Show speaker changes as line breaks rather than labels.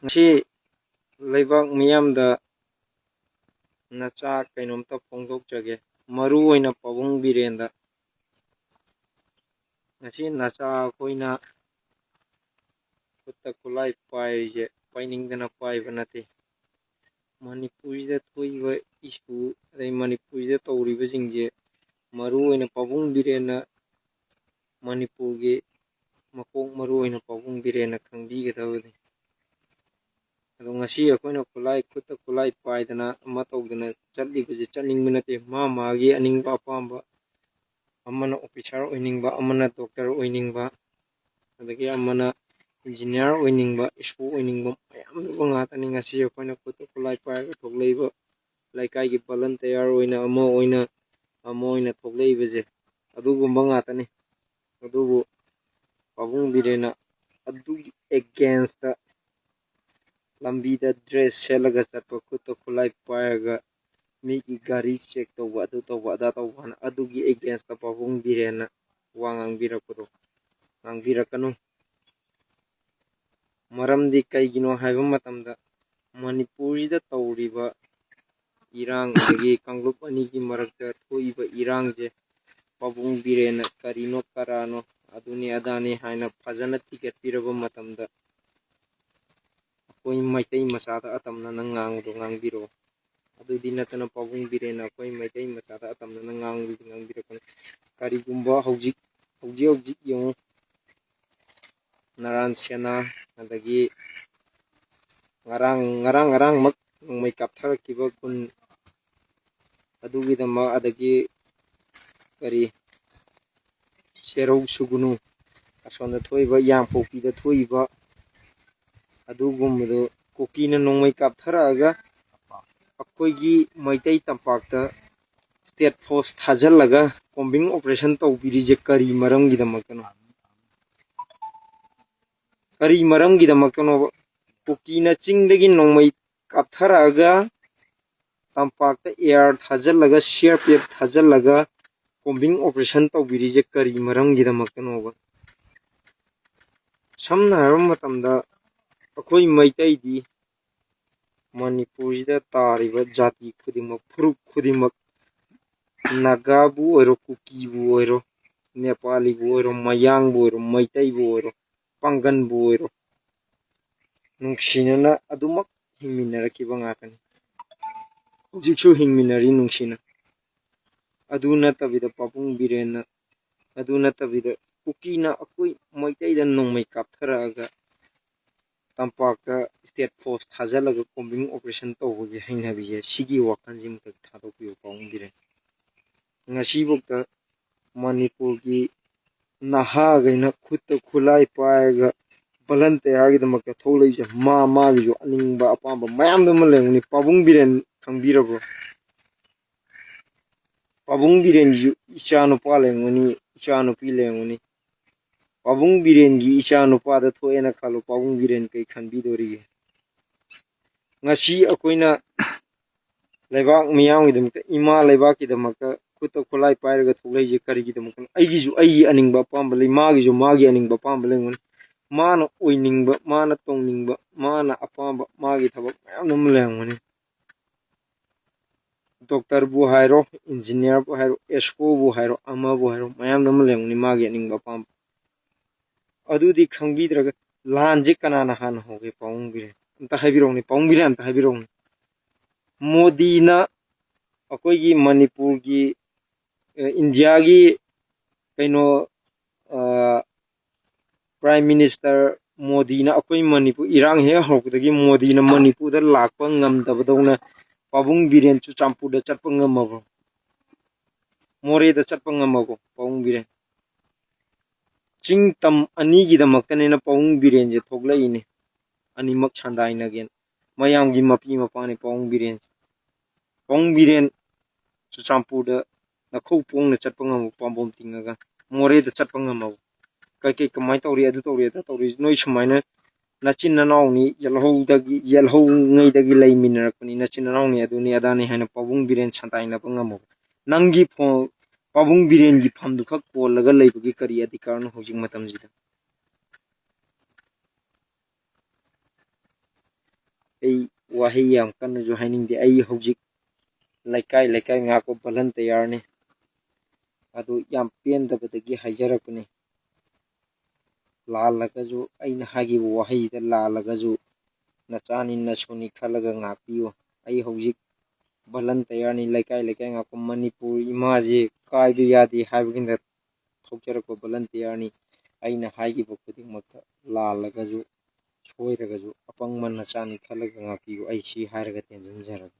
ngasi leibak miyamda nacha kainomta phongdokjage maru oina pabung birenda ngasi nacha koina kutta kulai paije painingdana paiba nate manipurida thoiba isu adai manipurida tawriba jingje maru oina pabung birena manipurgi makok maru oina pabung birena khangbigadabani ado ngasi akoina kulai kutta kulai paidana ama tawdana chatlibaje chatningba nate ma magi aningba apamba amana officer oiningba amana doctor oiningba adagi amana engineer oiningba isu oiningba mayamduba ngatani ngasi akoina kutta kulai paiga thokleiba laikai volunteer oina ama oina thokleibaje adugumba ngatani adubu pabung birena adugi against lambida dress selaga chatpa kutta kulai paiga migi gari check tawba adu tawba ada tawba adugi against pabung birena wa ngangbirapado ngangbirakanu maramdi kaigino haiba matamda manipurida tawriba irang adagi kanglup anigi marakta thoiba irangje pabung birena karino karano aduni adani haina fajana ticket piraba matamda koi maitai masada atamna nangangdo ngangbiro adudi natana pabung birena koi maitai masada atamna ngangbiro karigumba hojik yung naran sena adagi ngarang mak mai kaptharakiba kun adugidama adagi kari serau sugunu asonda thoiba yangpokpida thoiba adugumdo kokina nongmai kaptharaga akoigi maitai tampakta state force thajallaga combing operation tawbirije kari maramgidamakano kokina chingdagi nongmai kaptharaga tampakta air thajallaga CRPF thajallaga combing operation tawbirije kari maramgidamakano samna haram matamda akoi maitaidi manipurida tariba jati khudimak furup khudimak nagabu oiro kukibu oiro nepalibu oiro mayangbu oiro maitaibu oiro panganbu oiro nungsinana adumak hingminarakiba ngatani hujiksu hingminari nungsina adu natabida pabung birena adu natabida kukina akoi maitaida nongmai kaptharaga tampakta state force thajallaga combing operation tawbagi hainabije sigi wakanjim ka thadokpiyo pabung biren ngasibokta manipurgi naha gaina khutta khulai paiga volunteer gidamakta thokleije magijo aningba apamba mayamdama lenguni pabung biren khangbirabro pabung birenji icha nupa lenguni icha nupi lenguni pabung birengi icha nupada thoena khalo pabung biren kai khanbidorige ngasi akoina leibak miyamgidamakta ima leibakkidamakta kutta khulai pairaga thokleije karigidamakta aigiju aigi aningba apamba lei magiju magi aningba apamba lenguni mana oiningba mana tongningba mana apamba magi thabak mayamdama lenguni doctor bu hairo engineer bu hairo SO bu hairo ama bu hairo mayamdama lenguni magi aningba apamba adudi khangbidraga lanje kanana hana hoge pabung biren amta haibirongni pabung biren amta haibirongni modina akoigi manipurgi india gi kaino prime minister modina akoi manipur irang he hokdagi modina manipurda lakpa ngamdabadawna pabung biren chu champurda chatpa ngamabo moreda chatpa ngamabo pabung biren ching tam anigidamaktanena pabung birenje thoklaini animak sandainagen mayamgi mapi mapani pabung biren chu champurda nakhou pongna chatpa ngamabo pambom tingaga moreda chatpa ngamabo kai kamai tawri adu tawri noi sumaina nachin nanauni yalhou ngaidagi laiminarakpani nachin nanauni aduni adani haina pabung biren santainaba ngamabo nangi pabung birengi phamdu khak kollaga leibagi kari adhikarno hojik matamjida ꯑꯩ ꯋꯥꯍꯩ ꯌꯥꯝ ꯀꯟꯅꯁꯨ ꯍꯥꯏꯅꯤꯡꯗꯦ ꯑꯩ ꯍꯧꯖꯤꯛ ꯂꯩꯀꯥꯏ ꯉꯥꯛꯄ ꯚꯣꯂꯟꯇꯤꯌꯥꯔꯅꯤ ꯑꯗꯨ ꯌꯥꯝ ꯄꯦꯟꯗꯕꯗꯒꯤ ꯍꯥꯏꯖꯔꯛꯄꯅꯤ ꯂꯥꯜꯂꯒꯁꯨ ꯑꯩꯅ ꯍꯥꯏꯈꯤꯕ ꯋꯥꯍꯩꯁꯤꯗ ꯂꯥꯜꯂꯒꯁꯨ ꯅꯆꯥꯅꯤ ꯅꯁꯨꯅꯤ ꯈꯜꯂꯒ ꯉꯥꯛꯄꯤꯌꯨ ꯑꯩ ꯍꯧꯖꯤꯛ ꯚꯣꯂꯟꯇꯤꯌꯥꯔꯅꯤ ꯂꯩꯀꯥꯏ ꯉꯥꯛꯄ ꯃꯅꯤꯄꯨꯔ ꯏꯃꯥꯁꯦ ꯀꯥꯏꯕ ꯌꯥꯗꯦ ꯍꯥꯏꯕꯒꯤꯗ ꯊꯣꯛꯆꯔꯛꯄ ꯚꯣꯂꯟꯇꯤꯌꯥꯔꯅꯤ ꯑꯩꯅ ꯍꯥꯏꯈꯤꯕ ꯈꯨꯗꯤꯡꯃꯛꯇ ꯂꯥꯜꯂꯒꯁꯨ ꯁꯣꯏꯔꯒꯁꯨ ꯑꯄꯪꯕ ꯅꯆꯥꯅꯤ ꯈꯜꯂꯒ ꯉꯥꯛꯄꯤꯌꯨ ꯑꯩ ꯁꯤ ꯍꯥꯏꯔꯒ ꯇꯦꯟꯁꯤꯟꯖꯔꯒꯦ